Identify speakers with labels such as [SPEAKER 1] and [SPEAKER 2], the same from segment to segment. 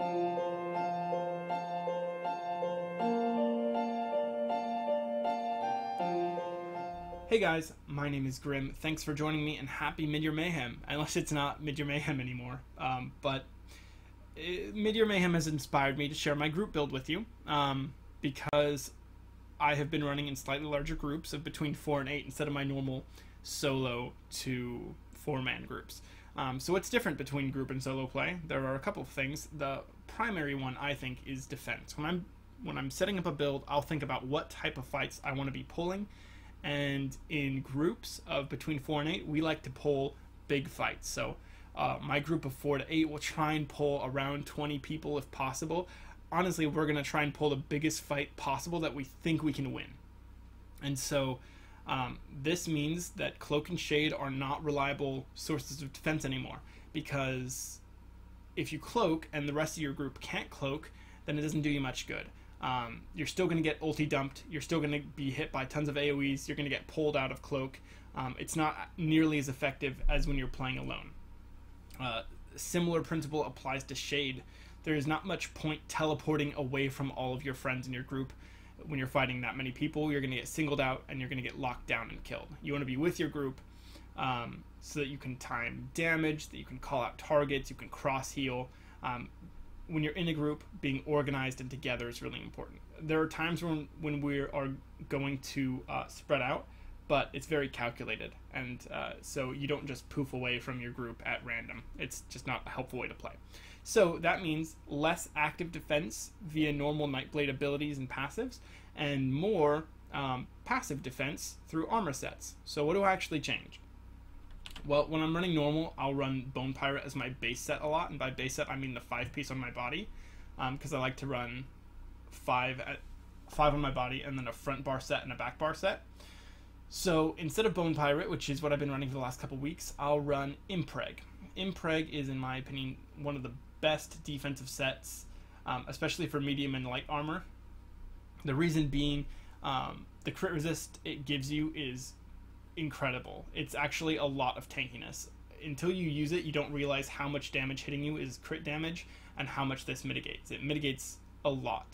[SPEAKER 1] Hey guys, my name is Grim. Thanks for joining me, and happy Mid-Year Mayhem. Unless it's not Mid-Year Mayhem anymore. But Mid-Year Mayhem has inspired me to share my group build with you, because I have been running in slightly larger groups of between 4 and 8 instead of my normal solo to 4-man groups. So what's different between group and solo play? There are a couple of things. The primary one, I think, is defense. When I'm setting up a build, I'll think about what type of fights I want to be pulling. And in groups of between 4 and 8, we like to pull big fights. So my group of 4 to 8 will try and pull around 20 people if possible. Honestly, we're going to try and pull the biggest fight possible that we think we can win. And so this means that Cloak and Shade are not reliable sources of defense anymore. Because if you cloak and the rest of your group can't cloak, then it doesn't do you much good. You're still going to get ulti dumped, you're still going to be hit by tons of AoEs, you're going to get pulled out of Cloak. It's not nearly as effective as when you're playing alone. Similar principle applies to Shade. There is not much point teleporting away from all of your friends in your group. When you're fighting that many people, you're going to get singled out and you're going to get locked down and killed. You want to be with your group so that you can time damage, that you can call out targets, you can cross heal. When you're in a group, being organized and together is really important. There are times when we are going to spread out, but it's very calculated, and so you don't just poof away from your group at random. It's just not a helpful way to play. So that means less active defense via normal Nightblade abilities and passives, and more passive defense through armor sets. So what do I actually change? Well, when I'm running normal, I'll run Bone Pirate as my base set a lot, and by base set I mean the 5-piece on my body, because I like to run 5 on my body and then a front bar set and a back bar set. So instead of Bone Pirate, which is what I've been running for the last couple weeks, I'll run Impreg. Impreg is, in my opinion, one of the best defensive sets, especially for medium and light armor. The reason being, the crit resist it gives you is incredible. It's actually a lot of tankiness. Until you use it, you don't realize how much damage hitting you is crit damage and how much this mitigates. It mitigates a lot.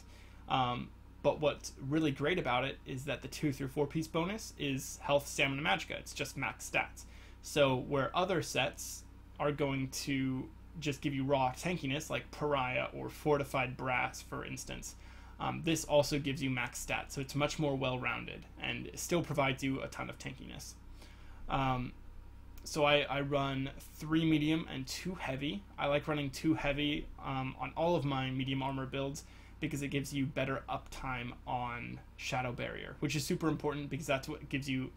[SPEAKER 1] But what's really great about it is that the 2 through 4 piece bonus is health, stamina, magicka. It's just max stats. So where other sets are going to just give you raw tankiness, like Pariah or Fortified Brass, for instance, this also gives you max stats, so it's much more well-rounded and still provides you a ton of tankiness. So I run 3 medium and 2 heavy. I like running 2 heavy on all of my medium armor builds because it gives you better uptime on Shadow Barrier, which is super important because that's what gives you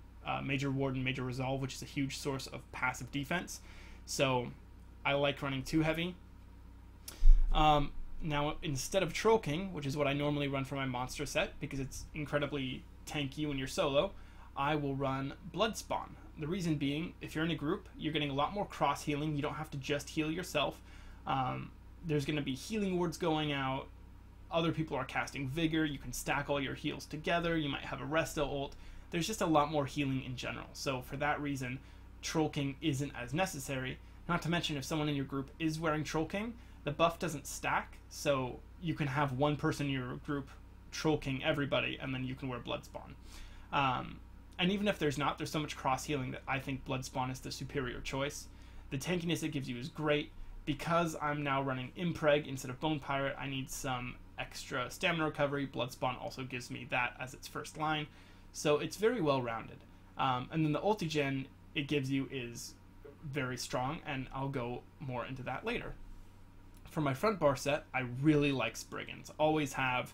[SPEAKER 1] Major Ward and Major Resolve, which is a huge source of passive defense. So I like running 2 heavy. Now, instead of Troll King, which is what I normally run for my monster set, because it's incredibly tanky when you're solo, I will run Bloodspawn. The reason being, if you're in a group, you're getting a lot more cross-healing. You don't have to just heal yourself. There's going to be healing wards going out. Other people are casting Vigor. You can stack all your heals together. You might have a Resto ult. There's just a lot more healing in general. So for that reason, Troll King isn't as necessary. Not to mention, if someone in your group is wearing Troll King, the buff doesn't stack, so you can have one person in your group Troll King everybody, and then you can wear Bloodspawn. And even if there's so much cross-healing that I think Bloodspawn is the superior choice. The tankiness it gives you is great. Because I'm now running Impreg instead of Bone Pirate, I need some extra stamina recovery. Bloodspawn also gives me that as its first line. So it's very well-rounded. And then the ulti-gen it gives you is very strong, and I'll go more into that later. For my front bar set, I really like Spriggans. Always have.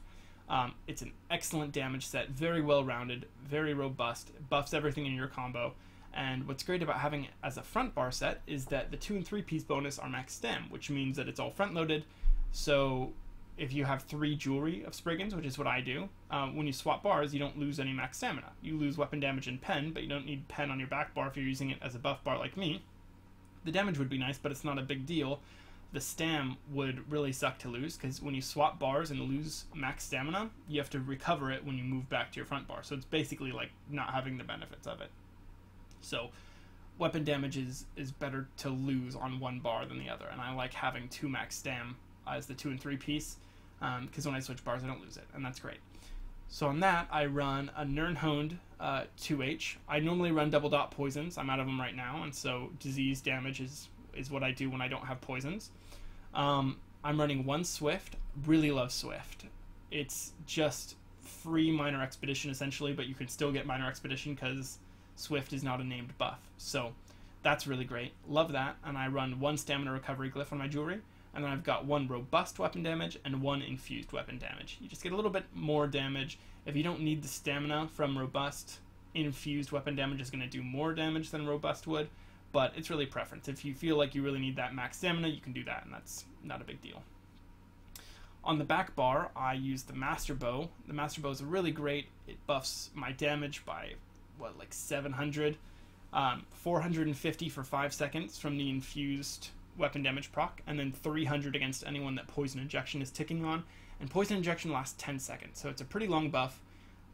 [SPEAKER 1] It's an excellent damage set, very well-rounded, very robust, buffs everything in your combo. And what's great about having it as a front bar set is that the 2 and 3 piece bonus are max stam, which means that it's all front loaded. So if you have 3 jewelry of Spriggans, which is what I do, when you swap bars, you don't lose any max stamina. You lose weapon damage and pen, but you don't need pen on your back bar if you're using it as a buff bar like me. The damage would be nice, but it's not a big deal. The stam would really suck to lose, because when you swap bars and lose max stamina, you have to recover it when you move back to your front bar. So it's basically like not having the benefits of it. So weapon damage is better to lose on one bar than the other, and I like having 2 max stam as the 2 and 3 piece, because when I switch bars I don't lose it, and that's great. So on that, I run a Nirnhoned 2H. I normally run double dot poisons. I'm out of them right now, and so disease damage is what I do when I don't have poisons. I'm running 1 Swift. Really love Swift. It's just free Minor Expedition essentially, but you can still get Minor Expedition because Swift is not a named buff. So that's really great. Love that. And I run 1 Stamina Recovery Glyph on my jewelry. And then I've got 1 robust weapon damage and 1 infused weapon damage. You just get a little bit more damage. If you don't need the stamina from robust, infused weapon damage is going to do more damage than robust would, but it's really preference. If you feel like you really need that max stamina, you can do that, and that's not a big deal. On the back bar, I use the Master Bow. The Master Bow is really great. It buffs my damage by, what, like 700? 450 for 5 seconds from the infused weapon damage proc, and then 300 against anyone that Poison Injection is ticking on. And Poison Injection lasts 10 seconds, so it's a pretty long buff,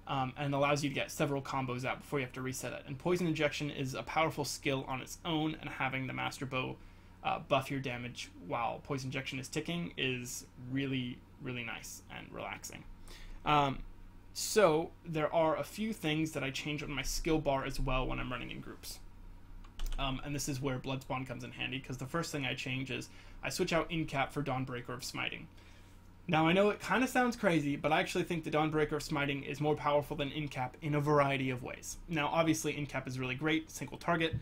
[SPEAKER 1] and allows you to get several combos out before you have to reset it. And Poison Injection is a powerful skill on its own, and having the Master Bow buff your damage while Poison Injection is ticking is really, really nice and relaxing. So there are a few things that I change on my skill bar as well when I'm running in groups. And this is where Bloodspawn comes in handy, because the first thing I change is I switch out Incap for Dawnbreaker of Smiting. Now, I know it kind of sounds crazy, but I actually think the Dawnbreaker of Smiting is more powerful than Incap in a variety of ways. Now, obviously, Incap is really great, single target,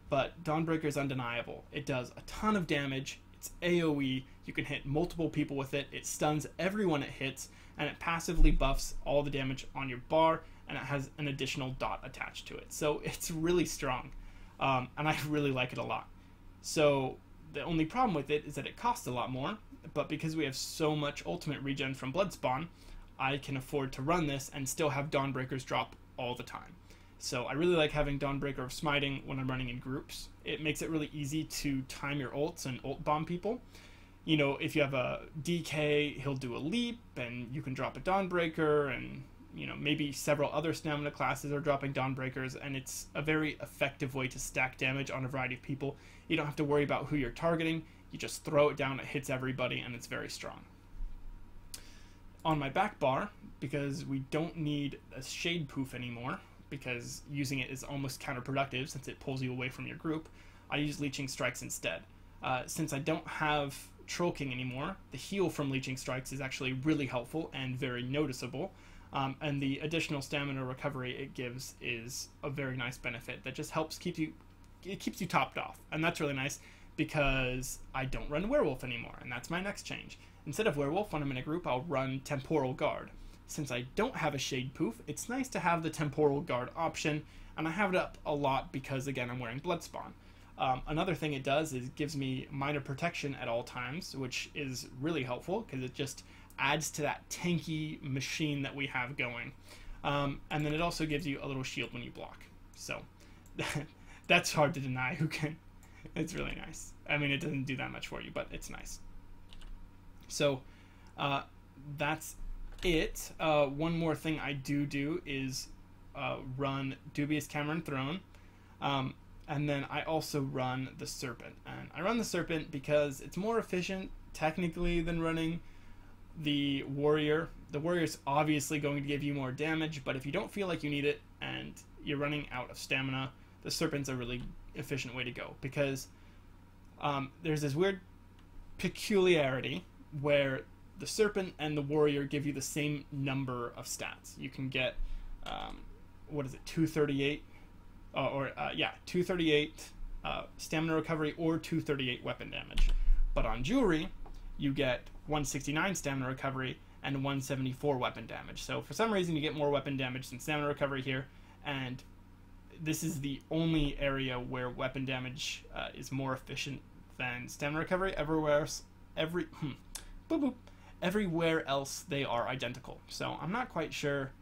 [SPEAKER 1] but Dawnbreaker is undeniable. It does a ton of damage, it's AoE, you can hit multiple people with it, it stuns everyone it hits, and it passively buffs all the damage on your bar, and it has an additional dot attached to it. So it's really strong. And I really like it a lot. So the only problem with it is that it costs a lot more, but because we have so much ultimate regen from Bloodspawn, I can afford to run this and still have Dawnbreakers drop all the time. So I really like having Dawnbreaker of Smiting when I'm running in groups. It makes it really easy to time your ults and ult bomb people. You know, if you have a DK, he'll do a leap, and you can drop a Dawnbreaker, and you know, maybe several other stamina classes are dropping Dawnbreakers, and it's a very effective way to stack damage on a variety of people. You don't have to worry about who you're targeting, you just throw it down, it hits everybody, and it's very strong. On my back bar, because we don't need a Shade Poof anymore, because using it is almost counterproductive since it pulls you away from your group, I use Leeching Strikes instead. Since I don't have Troll King anymore, the heal from Leeching Strikes is actually really helpful and very noticeable. And the additional stamina recovery it gives is a very nice benefit that just helps keeps you topped off. And that's really nice because I don't run Werewolf anymore, and that's my next change. Instead of Werewolf, when I'm in a group, I'll run Temporal Guard. Since I don't have a Shade Poof, it's nice to have the Temporal Guard option, and I have it up a lot because, again, I'm wearing Bloodspawn. Another thing it does is gives me minor protection at all times, which is really helpful because it just adds to that tanky machine that we have going. And then it also gives you a little shield when you block. So that's hard to deny. Who can? It's really nice. I mean, it doesn't do that much for you, but it's nice. So that's it. One more thing I do is run Dubious Cameron Throne. And then I also run the Serpent. And I run the Serpent because it's more efficient technically than running the Warrior. The Warrior's obviously going to give you more damage, but if you don't feel like you need it and you're running out of stamina, the Serpent's a really efficient way to go, because there's this weird peculiarity where the Serpent and the Warrior give you the same number of stats. You can get, 238? 238 stamina recovery or 238 weapon damage. But on Jewelry, you get 169 stamina recovery and 174 weapon damage. So for some reason you get more weapon damage than stamina recovery here, and this is the only area where weapon damage is more efficient than stamina recovery. Everywhere else they are identical. So I'm not quite sure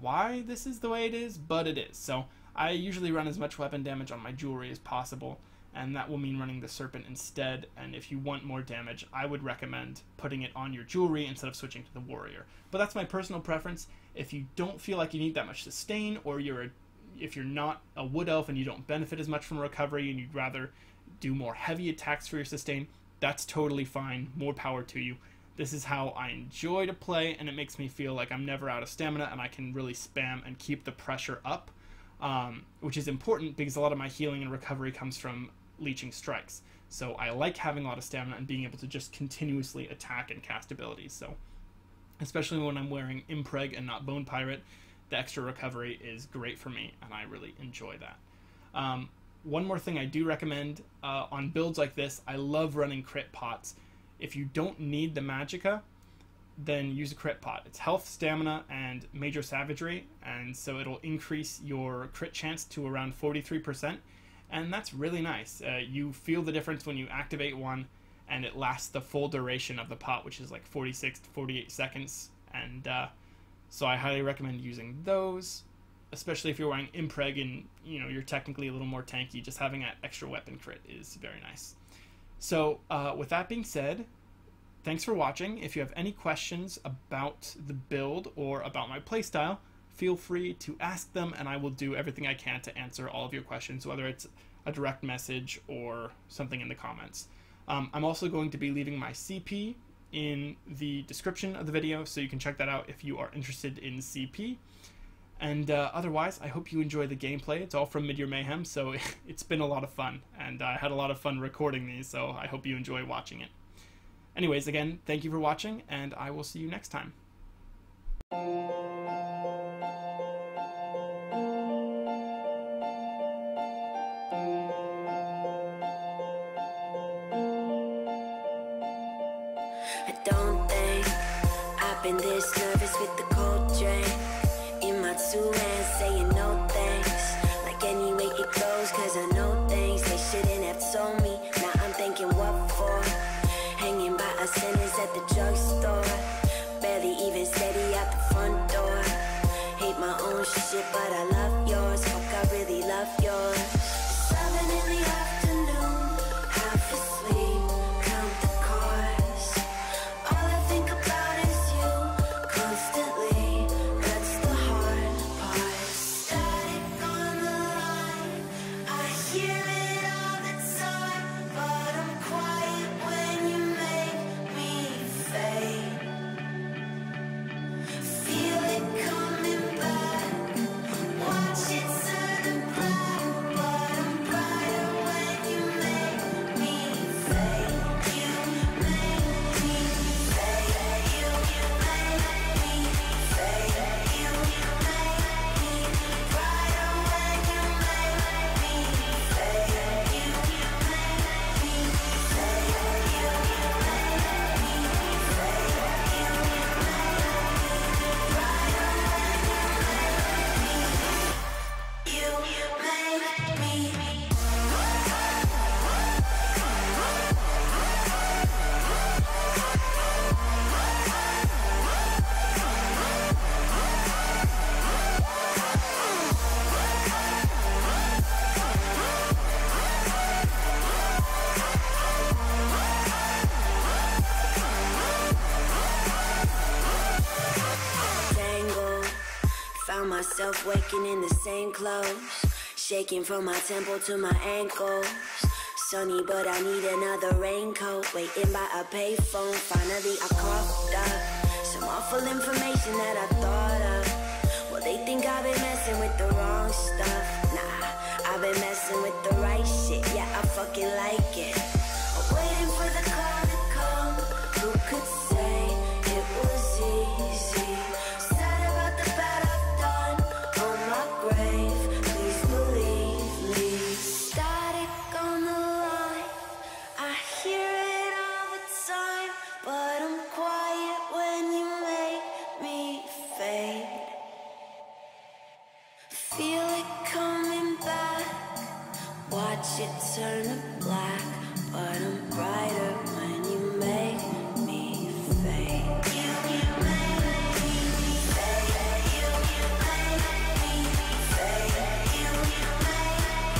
[SPEAKER 1] why this is the way it is, but it is. So I usually run as much weapon damage on my Jewelry as possible, and that will mean running the Serpent instead. And if you want more damage, I would recommend putting it on your Jewelry instead of switching to the Warrior. But that's my personal preference. If you don't feel like you need that much sustain, or if you're not a Wood Elf and you don't benefit as much from recovery and you'd rather do more heavy attacks for your sustain, that's totally fine. More power to you. This is how I enjoy to play, and it makes me feel like I'm never out of stamina, and I can really spam and keep the pressure up, which is important because a lot of my healing and recovery comes from leeching strikes. So I like having a lot of stamina and being able to just continuously attack and cast abilities. So especially when I'm wearing Impreg and not Bone Pirate, the extra recovery is great for me, and I really enjoy that. One more thing I do recommend on builds like this, I love running crit pots. If you don't need the Magicka, then use a crit pot. It's health, stamina, and major savagery, and so it'll increase your crit chance to around 43%, and that's really nice. You feel the difference when you activate one, and it lasts the full duration of the pot, which is like 46 to 48 seconds, and so I highly recommend using those, especially if you're wearing Impreg and you're technically a little more tanky. Just having that extra weapon crit is very nice. So with that being said, thanks for watching. If you have any questions about the build or about my playstyle, feel free to ask them, and I will do everything I can to answer all of your questions, whether it's a direct message or something in the comments. I'm also going to be leaving my CP in the description of the video, so you can check that out if you are interested in CP. And otherwise, I hope you enjoy the gameplay. It's all from Mid-Year Mayhem, so it's been a lot of fun, and I had a lot of fun recording these, so I hope you enjoy watching it. Anyways, again, thank you for watching, and I will see you next time.
[SPEAKER 2] I don't think I've been this nervous with the cold drink in my 2 hands, saying no thanks. Like any way it goes, cause I know things they shouldn't have told me. Now I'm thinking what for? Hanging by a sentence at the drugstore, barely even steady out the front door. Hate my own shit, but I love yours. Fuck, I really love yours. 7 in the afternoon, half asleep, count the cars. All I think about is you constantly. That's the hard part. Static on the line, I hear it all the time, but I'm quiet when you make me fade. Feel it coming back, watch it turn to black, but I'm brighter when you make me fade. You make me fade. You make me fade. You make me brighter when you make me fade. You make me fade. You make me fade. You tangled. Found myself waking in the same clothes, shaking from my temple to my ankles. Sunny, but I need another raincoat. Waiting by a payphone, finally I coughed up some awful information that I thought of. Well, they think I've been messing with the wrong stuff. Nah, I've been messing with the right shit. Yeah, I fucking like it. I'm waiting for the call to come. Who could say it was easy? Sad about the bad I've done on my grave. Please believe me. Static on the line, I hear it all the time, but I'm quiet when you make me fade. Feel it coming back, watch it turn to black, but I'm brighter when you make me fade. You make me fade. You make me fade. You make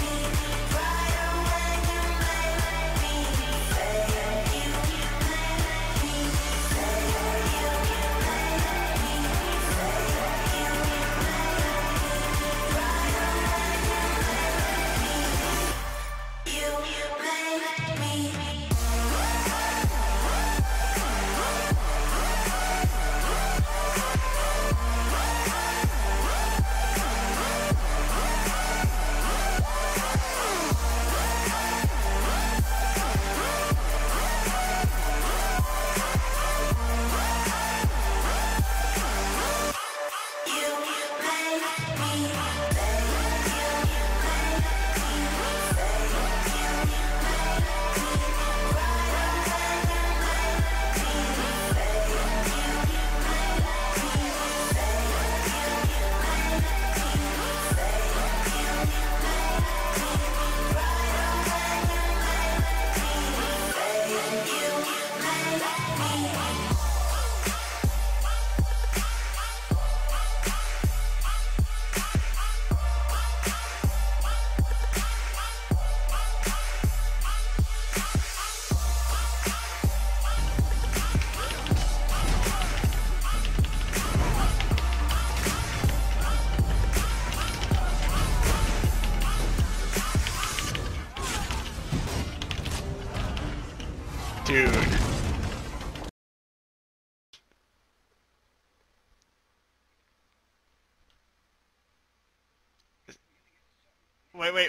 [SPEAKER 2] me brighter when you make me fade. You make me fade. You make me fade. You make me brighter when you make me. You make me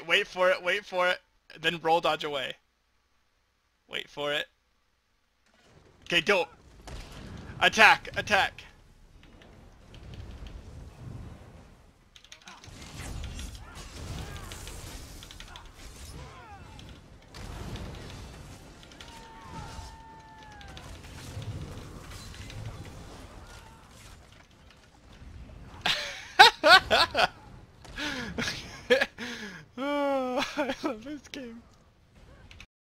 [SPEAKER 1] Wait for it, wait for it. Then roll dodge away. Wait for it. Okay, don't. Attack, attack. Oh, I love this game.